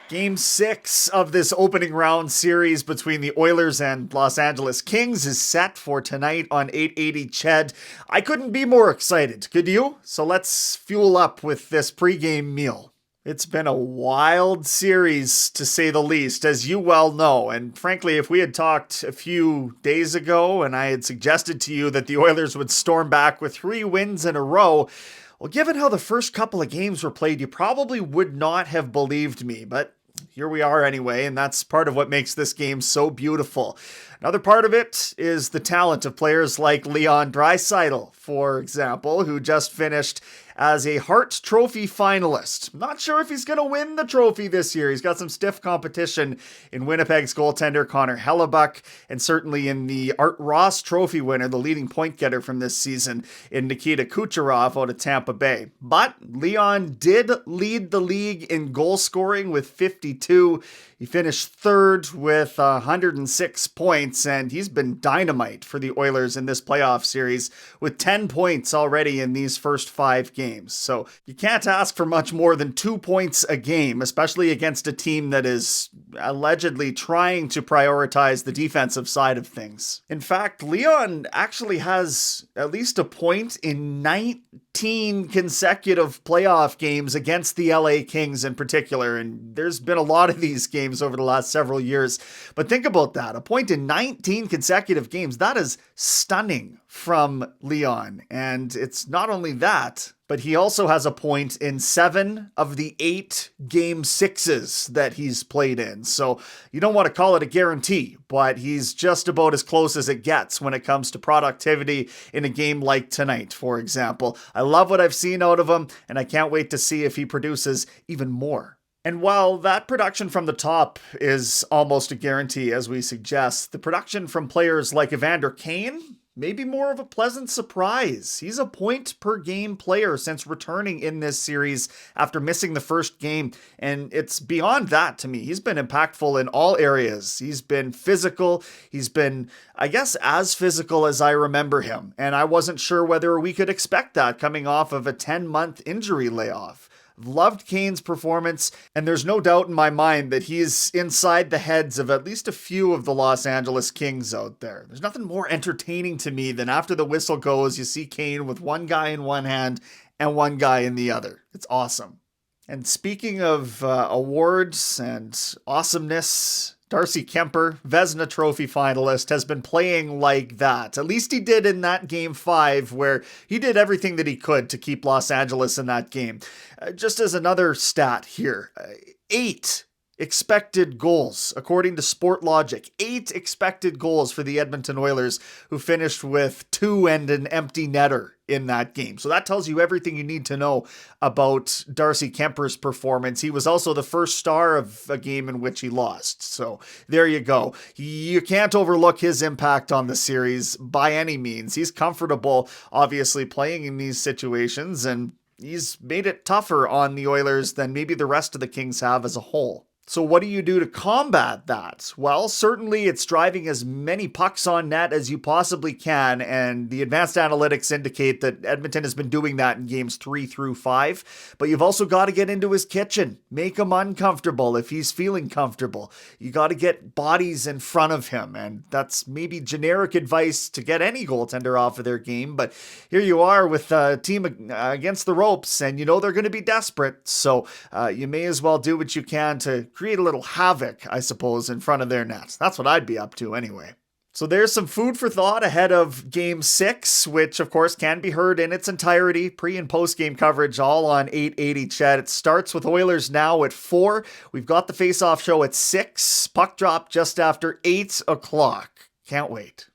Game 6 of this opening round series between the Oilers and Los Angeles Kings is set for tonight on 880 Ched. I couldn't be more excited, could you? So let's fuel up with this pregame meal. It's been a wild series, to say the least, as you well know. And frankly, if we had talked a few days ago and I had suggested to you that the Oilers would storm back with 3 wins in a row, well, given how the first couple of games were played, you probably would not have believed me. But here we are anyway, and that's part of what makes this game so beautiful. Another part of it is the talent of players like Leon Draisaitl, for example, who just finished as a Hart Trophy finalist. Not sure if he's going to win the trophy this year. He's got some stiff competition in Winnipeg's goaltender Connor Hellebuck, and certainly in the Art Ross Trophy winner, the leading point getter from this season, in Nikita Kucherov out of Tampa Bay. But Leon did lead the league in goal scoring with 52. He finished third with 106 points, and he's been dynamite for the Oilers in this playoff series with 10 points already in these first 5 games. So you can't ask for much more than 2 points a game, especially against a team that is allegedly trying to prioritize the defensive side of things. In fact, Leon actually has at least a point in 19 consecutive playoff games against the LA Kings in particular, and there's been a lot of these games over the last several years. But think about that, a point in 19 consecutive games, that is stunning from Leon. And it's not only that, but he also has a point in 7 of the 8 game 6s that he's played in. So you don't want to call it a guarantee, but he's just about as close as it gets when it comes to productivity in a game like tonight, for example. I love what I've seen out of him, and I can't wait to see if he produces even more. And while that production from the top is almost a guarantee, as we suggest, the production from players like Evander Kane, maybe more of a pleasant surprise. He's a point per game player since returning in this series after missing the first game. And it's beyond that to me. He's been impactful in all areas. He's been physical. He's been, I guess, as physical as I remember him. And I wasn't sure whether we could expect that coming off of a 10-month injury layoff. Loved Kane's performance, and there's no doubt in my mind that he's inside the heads of at least a few of the Los Angeles Kings out there. There's nothing more entertaining to me than after the whistle goes, you see Kane with one guy in one hand and one guy in the other. It's awesome. And speaking of awards and awesomeness, Darcy Kuemper, Vezina Trophy finalist, has been playing like that. At least he did in that Game 5, where he did everything that he could to keep Los Angeles in that game. Just as another stat here, 8 expected goals, according to Sport Logic. 8 expected goals for the Edmonton Oilers, who finished with 2 and an empty netter in that game. So that tells you everything you need to know about Darcy Kuemper's performance. He was also the first star of a game in which he lost. So there you go. You can't overlook his impact on the series by any means. He's comfortable, obviously, playing in these situations, and he's made it tougher on the Oilers than maybe the rest of the Kings have as a whole. So what do you do to combat that? Well, certainly it's driving as many pucks on net as you possibly can, and the advanced analytics indicate that Edmonton has been doing that in games 3 through 5. But you've also got to get into his kitchen, make him uncomfortable if he's feeling comfortable. You got to get bodies in front of him, and that's maybe generic advice to get any goaltender off of their game, but here you are with a team against the ropes, and you know they're going to be desperate, so you may as well do what you can to create a little havoc, I suppose, in front of their nets. That's what I'd be up to anyway. So there's some food for thought ahead of Game 6, which of course can be heard in its entirety, pre- and post-game coverage all on 880 Ched. It starts with Oilers now at 4. We've got the face-off show at 6. Puck drop just after 8 o'clock. Can't wait.